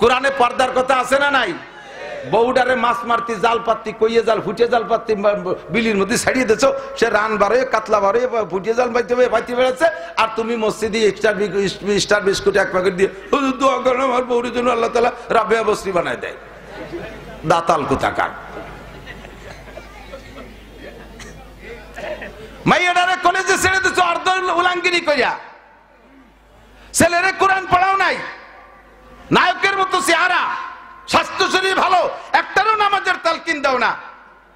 কোরআনে পর্দার কথা আছে না নাই? বউডারে মাছ মারতি জাল পাতি কইয়ে জাল ফুটিয়ে জাল পাতি বিলির মধ্যে ছাড়িয়ে দিছো, সে রান বারোয় কাতলা বারোয় ফুটিয়ে জাল পাইতে বেড়াচ্ছে, আর তুমি মসজিদে স্টার বিস্কুট এক প্যাকেট দিয়ে দোয়া করেন আমার বউরের জন্য আল্লাহ তাআলা রাবেয়া বসরি বানায় দেয়। দাতাল কোথাকার। মাইয়াডারে কলেজে ছেড়ে দিছো অর্ধ উলাঙ্গিনী কইয়া, ছেলেরে কোরআন পড়াও নাই, নায়কের মতো চেহারা, স্বাস্থ্য শরীর ভালো, একটারও নামাজের তালকিন দাও না,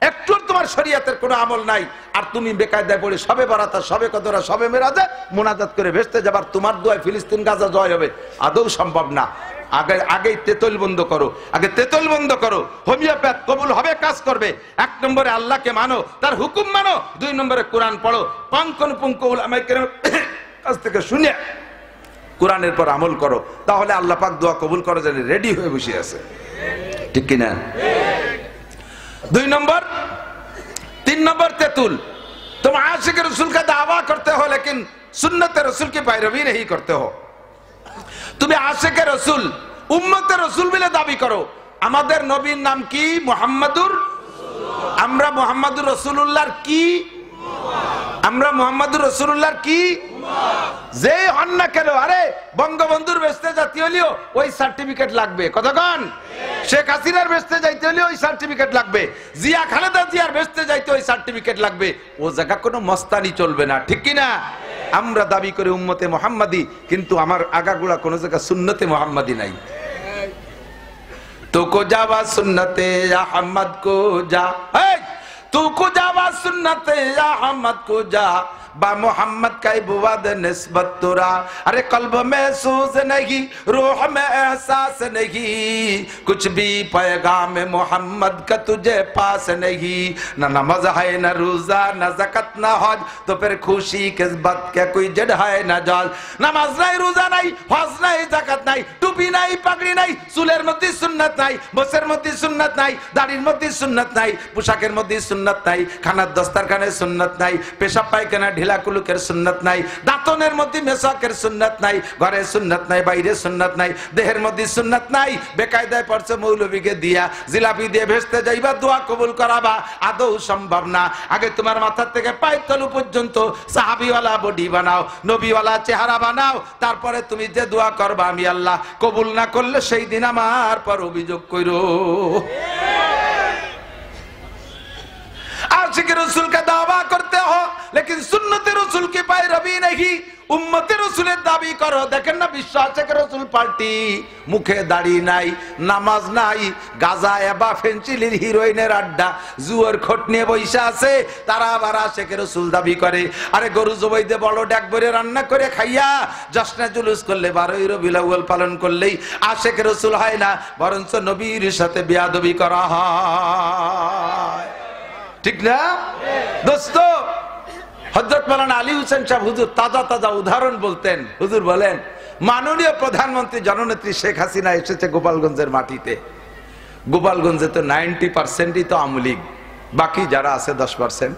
একটু তোমার শরীয়তের কোনো আমল নাই, আর তুমি বেকায়দায় পড়ে সবে বারাতা সবে কদরা সবে মেরাজে মোনাজাত করে ভেস্তে যাবার, তোমার দোয়ায় ফিলিস্তিন গাজা জয় হবে, আদৌ সম্ভব না। আগেই তেতল বন্ধ করো, আগে তেতল বন্ধ করো। হোমিওপ্যাথ কবুল হবে, কাজ করবে। 1 নম্বরে আল্লাহকে মানো, তার হুকুম মানো। 2 নম্বরে কোরআন পড়ো, পাঙ্কন উলামায়ে কাছ থেকে শুনে কোরআনের পর আমল করো, তাহলে আল্লাহ পাক দোয়া কবুল করার জন্য রেডি হয়ে বসে আছে, ঠিক কিনা? 2 নম্বর। 3 নম্বর तेतुल, तुम आशिक रसूल का दावा करते हो लेकिन सुन्नत रसूल की पैरवी नहीं करते हो। তুমি आशिक रसूल उम्मत रसूल বলে দাবি করো। আমাদের নবীর নাম কি? মুহাম্মাদুর। আমরা মুহাম্মাদুর রাসূলুল্লাহর কি? আমরা মুহাম্মাদুর রাসূলুল্লাহর কি? যে হন না কেন, আরে বঙ্গবন্ধুর বেস্তে জাতি হলেও ওই সার্টিফিকেট লাগবে, কতক্ষণ? শেখ হাসিনার বেস্তে যাইতে হলে ওই সার্টিফিকেট লাগবে, জিয়া খালেদা জিয়ার বেস্তে যাইতে ওই সার্টিফিকেট লাগবে। ও জায়গা কোনো মস্তানি চলবে না, ঠিক কিনা? আমরা দাবি করি উম্মতে মুহাম্মাদি, কিন্তু আমার আগাগুলা কোন জায়গা সুন্নতে মুহাম্মাদি নাই। তো কো যাওয়া সুন্নতে আহমদ কো যা, तू को जावा सुन्नते अहमद को जा, बा मोहम्मद का बुवाद निस्बत तुरा। अरे कल्ब में सूज नहीं, रूह में एहसास नहीं, कुछ भी पैगाम मोहम्मद का तुझे पास नहीं। न नमाज है न रोजा न ज़कात न हज, तो फिर खुशी किस बात क्या कोई जड़ है न जाल। नमाज नहीं, रोजा नहीं, हज नहीं, ज़कात नहीं, टुपी नहीं, पगड़ी नहीं, चुलेर मध्य सुन्नत नहीं, बसेर मध्य सुन्नत नहीं, दाढ़िर मध्य सुन्नत नहीं, पोशाकेर मध्य सुन्नत नहीं, खानार दस्तारखाने सुन्नत नहीं, पेशाब पायखाना ढिला कुलुकेर सुन्नत नहीं, दातনের মধ্যে মেসাকের সুন্নাত নাই, ঘরে সুন্নাত নাই, বাইরে সুন্নাত নাই, দেহের মধ্যে সুন্নাত নাই। বেকায়দায় পড়ছে মৌলবীকে দিয়া জিলাপি দিয়ে ভেস্তে যাইবা, দোয়া কবুল করাবা, আদৌ সম্ভব না। আগে তোমার মাথা থেকে পায়ের তলু পর্যন্ত সাহাবীওয়ালা বডি বানাও, নবীওয়ালা চেহারা বানাও, তারপরে তুমি যে দোয়া করবা আমি আল্লাহ কবুল না করলে সেই দিন আমার পর অভিযোগ কইরো। आशिक रसूल का दावा करते हो लेकिन सुन्नत रसूल की पैरवी नहीं, उम्मत रसूलेर दाबी करो। देखें ना বিশ্ব आशिक रसूल पार्टी, मुखे दाढ़ी নাই, নামাজ নাই, গাঁজা এবা ফেন্সিলির হিরোইনের আড্ডা, জুয়ার খোট নিয়ে বসে আছে, তারা আবার আশিক রসুল দাবি করে। আরে গরু জবাই দিয়ে বড় ডাক ভরে রান্না করে খাইয়া জশ্নে জুলুস করলে 12 রবিউল আউয়াল পালন করলেই আশিক রসুল হয় না, বরঞ্চ নবীর সাথে বেয়াদবি করা হয়, ঠিক না দোস্ত? হযরত মাওলানা আলী হোসেন সাহেব হুজুর তাজা তাজা উদাহরণ বলতেন। হুজুর বলেন, মাননীয় প্রধানমন্ত্রী জননেত্রী শেখ হাসিনা এসেছে গোপালগঞ্জের মাটিতে। গোপালগঞ্জে তো 90%ই তো আওয়ামী লীগ, বাকি যারা আছে 10%।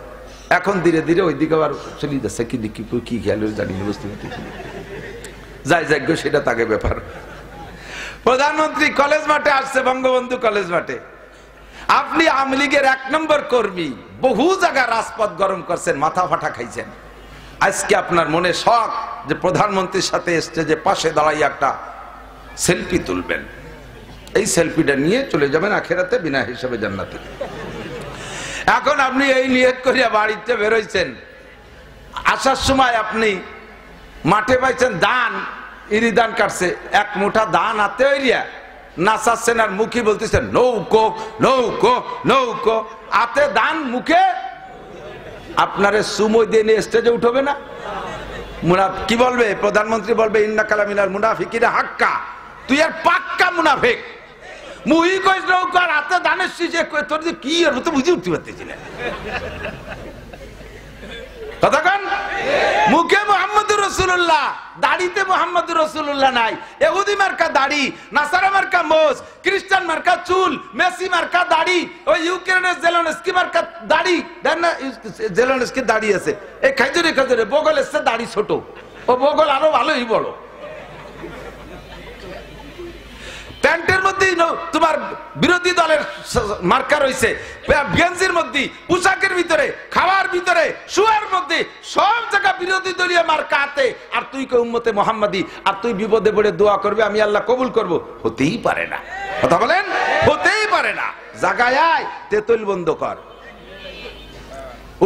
এখন ধীরে ধীরে ওইদিকে আবার চলে যাচ্ছে, কি দেখি কি খেয়াল জানি না, বুঝতে পারছি যাই যাজ্ঞ সেটা তাকে ব্যাপার। প্রধানমন্ত্রী কলেজ মাঠে আসছে, বঙ্গবন্ধু কলেজ মাঠে। আপনি আওয়ামী লীগের 1 নম্বর কর্মী, বহু জায়গা রাজপথ গরম করছেন, মাথা ফাটা খাইছেন। আজকে আপনার মনে শখ যে প্রধানমন্ত্রীর সাথে স্টেজে পাশে দাঁড়াই একটা সেলফি তুলবেন, এই সেলফিটা নিয়ে চলে যাবেন আখিরাতে বিনা হিসাবে জান্নাতে। এখন আপনি এই নিয়ত করিয়া বাড়িতে বেরোইছেন, আসার সময় আপনি মাঠে পাইছেন ধান, ইরি ধান কাটছে, 1 মুঠা ধান হাতে হইয়া নাচাচ্ছেন আর মুখে বলতেছেন নৌকো নৌকো নৌকো, হাতে ধান মুখে। আপনারে সুময় দিয়ে নিয়ে স্টেজে উঠবে না? কি বলবে প্রধানমন্ত্রী? বলবে ইন্না কালামিনাল মুনাফিকিনা হাক্কা, তুই আর পাক্কা মুনাফিক। মুই কইস নৌকো আর হাতে ধানের শীষে, তোর যে কি আর তো বুঝে উঠতে পারতেছি না। কতক্ষণ মুখে মুহাম্মদুর রাসূলুল্লাহ, দাড়িতে মুহাম্মদুর রাসূলুল্লাহ নাই। ইহুদি মার্কা দাড়ি, নাসারা মার্কা মোজ, খ্রিস্টান মার্কা চুল, মেসি মার্কা দাড়ি, ওই ইউক্রেনের জেলেনস্কি মার্কা দাড়ি। দেন না জেলেনস্কি দাড়ি আছে, এই খাইজুরে খাইজুরে বগল এসছে দাড়ি ছোট, ও বগল আরো ভালোই বড়। প্যান্টের বিরোধী দলের মার্কা রয়েছে গেঞ্জির মধ্যে, পোশাকের ভিতরে, খাওয়ার ভিতরে, শুয়ার মধ্যে, সব জায়গা বিরোধী দলীয় মার্কা হাতে, আর তুই কে উম্মতে মুহাম্মাদি, আর তুই বিপদে পড়ে দোয়া করবে আমি আল্লাহ কবুল করব, হতেই পারে না। কথা বলেন, হতেই পারে না। জায়গায় আয়, তেতুল বন্ধ কর।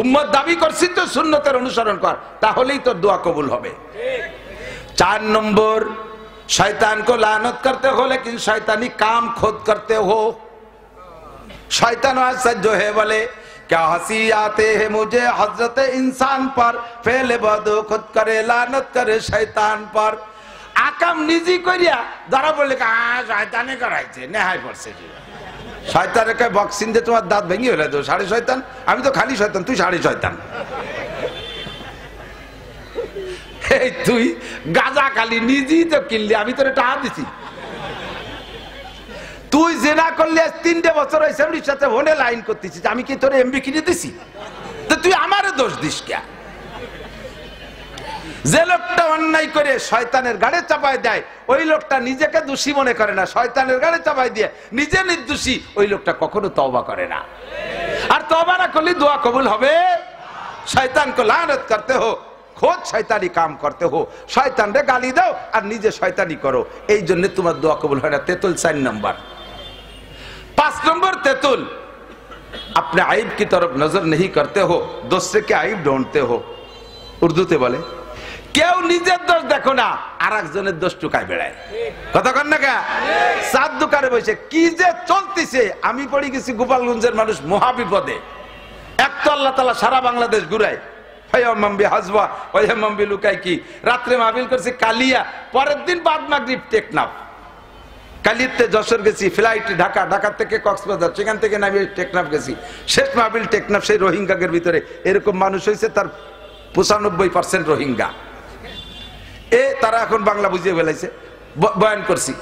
উম্মত দাবি করছিস তো সুন্নতের অনুসরণ কর, তাহলেই তোর দোয়া কবুল হবে। 4 নম্বর, शैतान को लानत करते हो लेकिन शैतानी काम खुद करते हो। शैतान सच जो है बोले क्या हंसी आते हैं मुझे हजरत इंसान पर, फेले बदो खुद करे लानत करे शैतान पर। आकाम निजी करिया যারা বলে শয়তানে করাইছে নেহাই পড়ছে, শয়তানে কয় বক্সিং দিয়ে তোমার দাঁত ভেঙে হলে তো সাড়ে শয়তান, আমি তো খালি শয়তান, তুই সাড়ে শয়তান। এই তুই গাজা খালি নিজেই তো কিনলি, আমি তোর টাকা দিছি। তুই জেনা করলে 3 বছর অ্যাসেম্বলির সাথে ফোনে লাইন করতেছিস, আমি কি তোর এমবি কিনে দিছি? তো তুই আমারে দোষ দিস কে? যে লোকটা অন্যায় করে শয়তানের গাড়ে চাপায় দেয় ওই লোকটা নিজেকে দোষী মনে করে না, শয়তানের গাড়ে চাপায় দিয়ে নিজে নির্দোষী, ওই লোকটা কখনো তওবা করে না। আর তওবা না করলে দোয়া কবুল হবে? শয়তান কো লানত করতে হো, খোদ শয়তানি কাম করতে হো, শয়তান রে গালি দাও আর নিজে শয়তানি করো, এই জন্য তোমার দোয়া কবুল হয় না। তেতুল 4 নম্বর। 5 নম্বর তেতুল, अपने आइब की तरफ नजर नहीं करते हो, दूसरे के आइब ढूंढते हो। উর্দুতে বলে কেউ নিজের দোষ দেখো না, আর একজনের দোষ টুকায় বেড়ায়। কথা কন না কে? সাত দোকানে বসে কি যে চলতেছে, আমি পড়ে গেছি গোপালগঞ্জের মানুষ মহা বিপদে। এক তো আল্লাহ তাআলা সারা বাংলাদেশ ঘুরায়, রাত্রে মাহফিল করছি কালিয়া, পরের দিন বাদ মাগরিব টেকনাফ, কালিয়াতে যশোর গেছি, ফ্লাইট ঢাকা, ঢাকা থেকে কক্সবাজার, সেখান থেকে নামিয়ে টেকনাফ গেছি, শেষ মাহফিল টেকনাফ। সেই রোহিঙ্গাদের ভিতরে এরকম মানুষ হয়েছে তার 95% রোহিঙ্গা, তারা এখন বাংলা বুঝিয়ে ফেলাইছে, বয়ান করছি।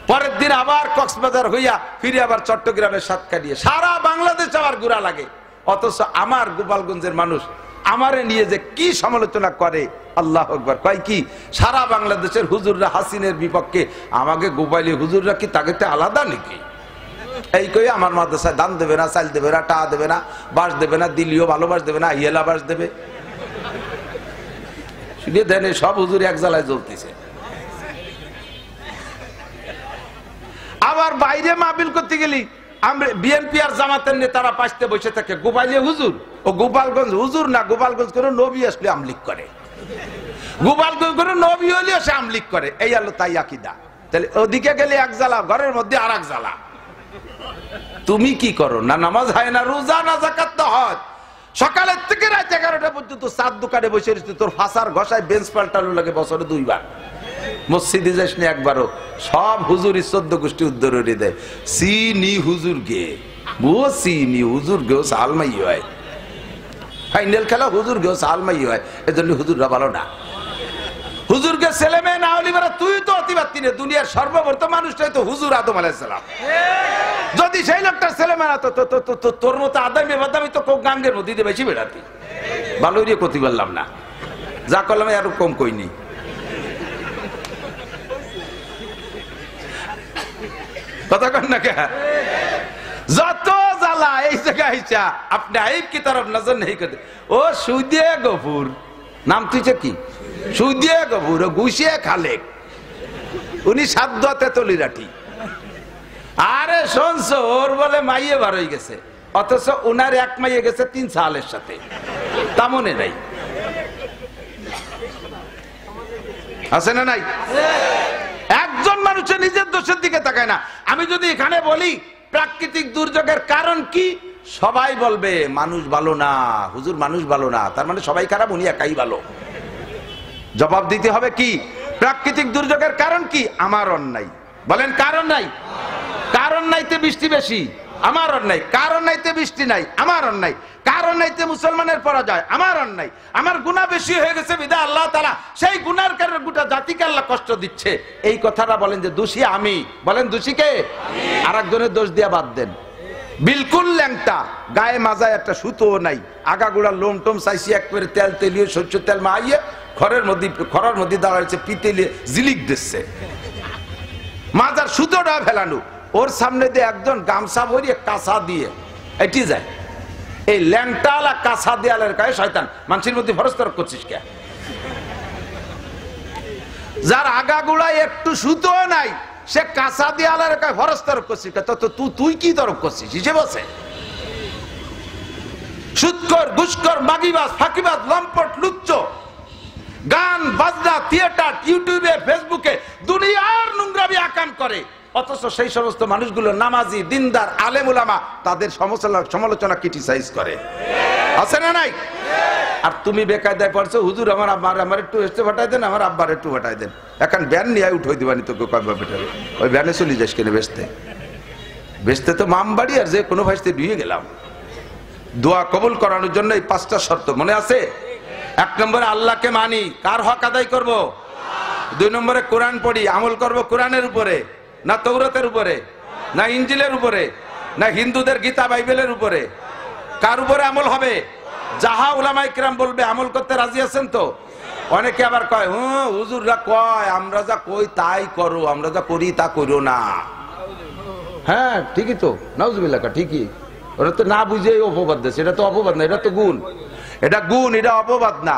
পরের দিন আবার কক্সবাজার হইয়া ফিরে আবার চট্টগ্রামের সাতকানিয়া, সারা বাংলাদেশ আবার ঘোরা লাগে। অথচ আমার গোপালগঞ্জের মানুষ আমারে নিয়ে যে কি সমালোচনা করে, আল্লাহ আকবার। কয় কি সারা বাংলাদেশের হুজুররা হাসিনের বিপক্ষে, আমাকে গোপালি হুজুররা কি তাকে আলাদা নাকি? এই কই আমার মাদ্রাসায় দান দেবে না, চাল দেবে না, টাকা দেবে না, বাস দেবে না, দিল্লিও ভালোবাস দেবে না, ইয়েলা বাস দেবে। শুনিয়ে দেন সব হুজুর এক জ্বালায় জ্বলতেছে। আবার বাইরে মাহফিল করতে গেলি আমরা বিএনপি আর জামাতের নেতারা পাশে বসে থাকে, গোপালী হুজুর ও গোপালগঞ্জ হুজুর না, গোপালগঞ্জ করে নবী আসলে আমলিক করে, গোপালগঞ্জ করে নবী হলেও সে আমলিক করে, এই হলো তাই আকীদা। তাহলে ওদিকে গেলে এক জ্বালা, ঘরের মধ্যে আর এক জ্বালা। তুমি কি করো না? নামাজ হয় না, রোজা না, যাকাত না, হজ। সকালের থেকে রাত 11টা পর্যন্ত চার দোকানে বসে রয়েছে, তোর ফাঁসার ঘষায় বেঞ্চ পাল্টানো লাগে বছরে 2 বার, মসজিদে যাস না একবারও। সব হুজুর 14 গোষ্ঠী উদ্ধরণী দেয়, সিনি হুজুর গে বো, সিনি হুজুর গেও সালমাই হয়, ফাইনাল খেলা হুজুর গেও সালমাই হয়, এজন্য হুজুররা ভালো না। হুজুরকে ছেলে মেয়ে না হলি বেড়া, তুই তো অতিবাত্তি নে, দুনিয়ার সর্বপ্রথম মানুষটাই তো হুজুর আদম আলাইহিস সালাম। যদি সেই লোকটার ছেলে মেয়ে না তো তোর মতো আদামি বাদামি তো গাঙ্গের মধ্যে দিয়ে বেশি বেড়াতি, ভালোই রে ক্ষতি করলাম না, যা করলাম আরো কম কইনি। কথা কন না কে? যত জ্বালা এই জায়গায় আপনি আইব কি তরফ নজর নেই করতে। ও সুদিয়ে গফুর নাম তুইছে কি? সুদিয়ে গফুর গুছিয়ে খালেক, উনি সাধ্য তেতলি রাঠি। আরে শুনছো ওর বলে মাইয়ে বার হয়ে গেছে, অথচ উনার এক মাইয়ে গেছে 3 সালের সাথে, তা মনে নাই আছে না নাই? একজন মানুষের নিজের দোষের দিকে তাকায় না। আমি যদি এখানে বলি প্রাকৃতিক দুর্যোগের কারণ কি, সবাই বলবে মানুষ ভালো না, হুজুর মানুষ ভালো না, তার মানে সবাই খারাপ, উনি একাই ভালো। জবাব দিতে হবে কি, প্রাকৃতিক দুর্যোগের কারণ কি? আমার অন্যায়। বলেন কারণ নাই, কারণ নাইতে বৃষ্টি বেশি, আমার অন্যায়। কারণ নাইতে বৃষ্টি নাই, আমার অন্যায়। কারণ নাইতে মুসলমানের পরাজয়, আমার অন্যায়। আমার গুনাহ বেশি হয়ে গেছে বিধায় আল্লাহ তাআলা সেই গুনার কারণে গোটা জাতিকে আল্লাহ কষ্ট দিচ্ছে। এই কথাটা বলেন যে দোষী আমি, বলেন দোষী কে? আরেকজনের দোষ দিয়া বাদ দেন। বিলকুল ল্যাংটা, গায়ে মাজায় একটা সুতো নাই, আগাগোড়া লোম টোম চাইছি একবারে তেল তেলিয়ে সরষের তেল মাইয়ে খরার মধ্যে দাঁড়াচ্ছে, পিতেলে জিলিক দিচ্ছে, মাজার সুতোটা ফেলানো, ওর সামনে দিয়ে একজন গামছা ভরিয়ে কাঁচা দিয়ে এটি যায়, এই ল্যাংটালা কাঁচা দেয়ালের গায়ে শয়তান, মানুষের মধ্যে ফরস্তর করছিস কে? যার আগাগুড়ায় একটু সুতো নাই সে কাঁচা দেয়ালের গায়ে ফরস্তর করছিস কে? তো তুই কি তরফ করছিস হিসেবে আছে? সুৎকর, ঘুষখোর, মাগিবাজ, ফাঁকিবাজ, লম্পট, লুচ্চ, গান বাজনা, থিয়েটার, ইউটিউবে, ফেসবুকে দুনিয়ার নোংরামি আকাম করে, অথচ সেই সমস্ত মানুষগুলো নামাজি, দিনদার, আলেম উলামা তাদের সমালোচনা ক্রিটিসাইজ করে, আছে না নাই? আর তুমি বেকায়দায় পড়ছো, হুজুর আমার একটু এসতে ফাটাই দেন, আমার আব্বার একটু ফাটাই দেন, এখন ব্যান নিয়ে উঠে দিবানি তোকে কয়বার বেটারে, ওই ব্যানে চলে যাস কেন বেচতে? বেচতে তো মামবাড়ি আর যে কোনো ভাইতে ডুয়ে গেলাম। দোয়া কবুল করানোর জন্য এই 5টা শর্ত মনে আছে? 1 নম্বরে আল্লাহকে মানি, কার হক আদায় করব? 2 নম্বরে কোরআন পড়ি, আমল করব কোরআনের উপরে, না তৌরাতের উপরে, না ইনজিলের উপরে, না হিন্দুদের গীতা বাইবেলের উপরে? কার উপরে আমল হবে? যাহা উলামায়ে কিরাম বলবে আমল করতে রাজি আছেন তো? অনেকে আবার কয় হুজুররা কয় আমরা যা কই তাই করো, আমরা যা করি তা করো না। হ্যাঁ ঠিকই তো, নাউজুবিল্লাহ, ঠিকই। ওরা তো না বুঝে অপবাদ দেয়, এটা তো অপবাদ না, এটা তো গুণ, এটা গুণ, এটা অপবাদ না।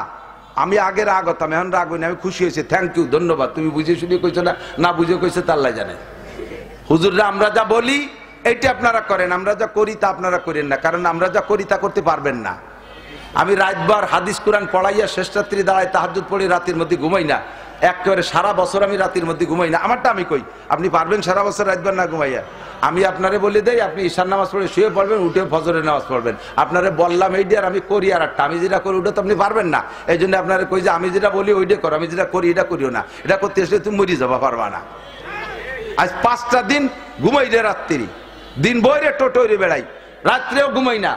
আমি আগে রাগ হতাম, এখন রাগ হইনি, আমি খুশি হয়েছি, থ্যাংক ইউ, ধন্যবাদ, তুমি বুঝে শুনে কইছো, না বুঝে কইছো তা আল্লাহ জানে। হুজুররা আমরা যা বলি এইটা আপনারা করেন, আমরা যা করি তা আপনারা করেন না, কারণ আমরা যা করি তা করতে পারবেন না। আমি রাতবার হাদিস কোরআন পড়াইয়া শেষ রাত্রি দাঁড়ায় তাহাজ্জুদ পড়ি, রাতের মধ্যে ঘুমাই না, একেবারে সারা বছর আমি রাতের মধ্যে ঘুমাই না। আমারটা আমি কই, আপনি পারবেন সারা বছর রাতবার না ঘুমাইয়া? আমি আপনারে বলে দেই, আপনি ঈশার নামাজ পড়ে শুয়ে পড়বেন, উঠে ফজরের নামাজ পড়বেন। আপনারে বললাম এই দিয়ে, আর আমি করি আর একটা, আমি যেটা করি ওটা তো আপনি পারবেন না। এই জন্য আপনারা কই যে আমি যেটা বলি ওইটা করো, আমি যেটা করি এটা করিও না, এটা করতে আসলে তুমি মরি যাবা, পারবা না। আজ 5টা দিন ঘুমাই রে, রাত্রি দিন বইরে টোটোরে বেড়াই, রাত্রেও ঘুমাই না,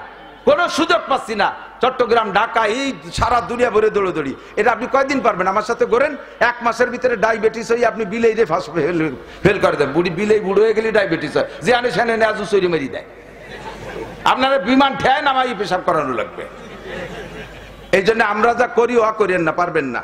কোনো সুযোগ পাচ্ছি না। চট্টগ্রাম, ঢাকা, এই সারা দুনিয়া ভরে দৌড়ি, এটা আপনি কয়দিন পারবেন? আমার সাথে করেন, 1 মাসের ভিতরে ডায়াবেটিস হয়ে আপনি বিলেই রে ফেল করে দেন। বুড়ি বিলেই বুড়ো হয়ে গেলে ডায়াবেটিস হয়, যে আনে সেনে নেজু চুরি মেরি দেয়। আপনারা বিমান ঠেয় নামাই পেশাব করানো লাগবে। এই জন্য আমরা যা করি ও করেন না, পারবেন না।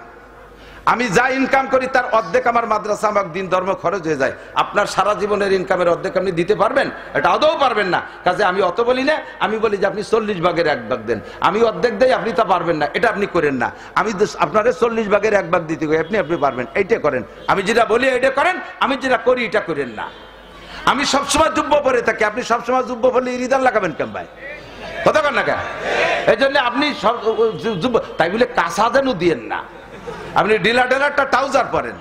আমি যা ইনকাম করি তার অর্ধেক আমার মাদ্রাসা, আমার দিন ধর্ম খরচ হয়ে যায়। আপনার সারা জীবনের ইনকামের অর্ধেক আপনি দিতে পারবেন? এটা আদৌ পারবেন না। কাজে আমি অত বলি না, আমি বলি যে আপনি 40 ভাগের 1 ভাগ দেন, আমি অর্ধেক দেই, আপনি তা পারবেন না, এটা আপনি করেন না। আমি আপনারে 40 ভাগের 1 ভাগ দিতে করি, আপনি পারবেন, এইটা করেন। আমি যেটা বলি এটা করেন, আমি যেটা করি এটা করেন না। আমি সবসময় জুব্বা পরে থাকি, আপনি সবসময় জুব্বা পরলে রিদান লাগাবেন কেন ভাই? কথা কন না কেন? এই জন্য আপনি সব তাই বলে কাঁচা যেন দিয়েন না। আপনি ঢিলা ঢেলারটা ট্রাউজার পরেন,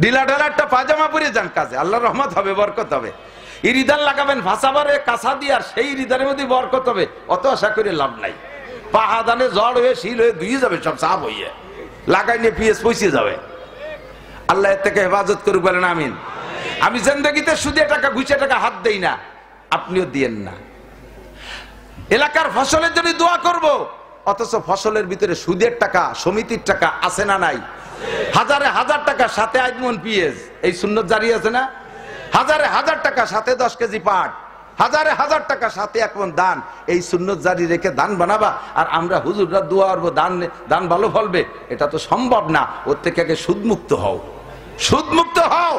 ঢিলা ঢেলারটা পায়জামা পরে যান কাজে, আল্লাহর রহমত হবে, বরকত হবে। ইরিদান লাগাবেন ভাষাবারে কাঁচা দিয়ে, আর সেই ইরিদানের মধ্যে বরকত হবে, অত আশা করে লাভ নাই। পাহাদানে জ্বর হয়ে শিল হয়ে ধুয়ে যাবে, সব সাফ হইয়ে লাগাই নিয়ে পিএস পৌঁছে যাবে। আল্লাহ এর থেকে হেফাজত করুক, বলেন আমিন। আমি জিন্দেগিতে সুদে টাকা, ঘুষে টাকা হাত দেই না, আপনিও দিয়েন না। এলাকার ফসলের জন্য দোয়া করব, অথচ ফসলের ভিতরে সুদের টাকা, সমিতির টাকা আছে না নাই? হাজারে হাজার টাকা সাথে 8 মণ পিএস, এই সুন্নত জারি আছে না? হাজারে হাজার টাকা সাথে 10 কেজি পাট, হাজারে হাজার টাকা সাথে 1 মণ দান, এই সুন্নত জারি রেখে দান বানাবা। আর আমরা হুজুররা দোয়া করব দান ভালো ফলবে, এটা তো সম্ভব না। ওর থেকে আগে সুদমুক্ত হও, সুদমুক্ত হও।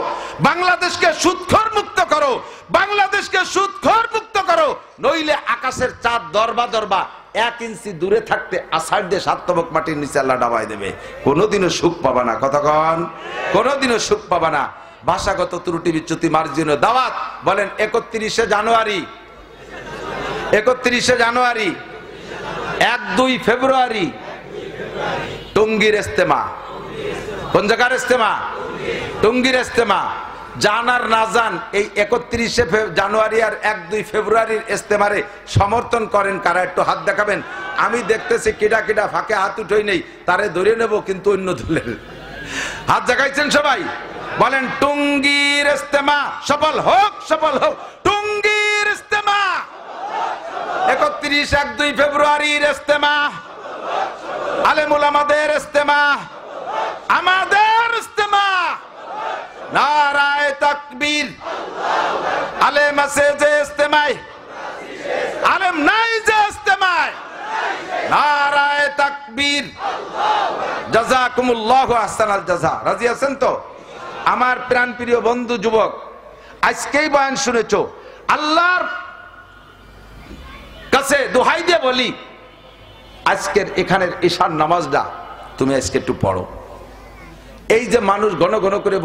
বাংলাদেশকে সুদখোর মুক্ত করো, বাংলাদেশকে সুদখোর মুক্ত করো, নইলে আকাশের চাঁদ দরবা 1 ইঞ্চি দূরে থাকতে আষাঢ় দিয়ে 7 তবক মাটির নিচে আল্লাহ ডাবাই দেবে। কোনোদিনও সুখ পাবা না, কতক্ষণ? কোনোদিনও সুখ পাবা না। ভাষাগত ত্রুটি বিচ্যুতি মার্জনীয় দাওয়াত বলেন 31শে জানুয়ারি, 1-2 ফেব্রুয়ারি টঙ্গীর ইজতেমা। কোন জায়গার ইজতেমা? টঙ্গীর ইজতেমা। জান আর না জান, এই 31শে জানুয়ারি আর 1-2 ফেব্রুয়ারির ইজতেমারে সমর্থন করেন কারা? একটু হাত দেখাবেন। আমি দেখতেছি কিডা কিডা ফাঁকে হাত উঠেই নেই, তারে ধরে নেব, কিন্তু অন্য দলের হাত জাগাইছেন সবাই। বলেন টঙ্গীর ইজতেমা সফল হোক, সফল হোক। টঙ্গীর ইজতেমা 31-1-2 ফেব্রুয়ারির ইজতেমা, আলেম উলামাদের ইজতেমা, আমাদের ইজতেমা। নারায়ে তাকবীর। আলেম আছে যে ইজতেমায়, আলেম নাই যে ইজতেমায়। নারায়ে তাকবীর। জাযাকুমুল্লাহু আহসানাল জাযা। রাজি আছেন তো? আমার প্রাণপ্রিয় বন্ধু যুবক, আজকেই বয়ান শুনেছো, আল্লাহর কাছে দোহাই দিয়ে বলি, আজকের এখানের ঈশার নামাজটা তুমি আজকে একটু পড়ো। এই যে মানুষ ঘন ঘন করে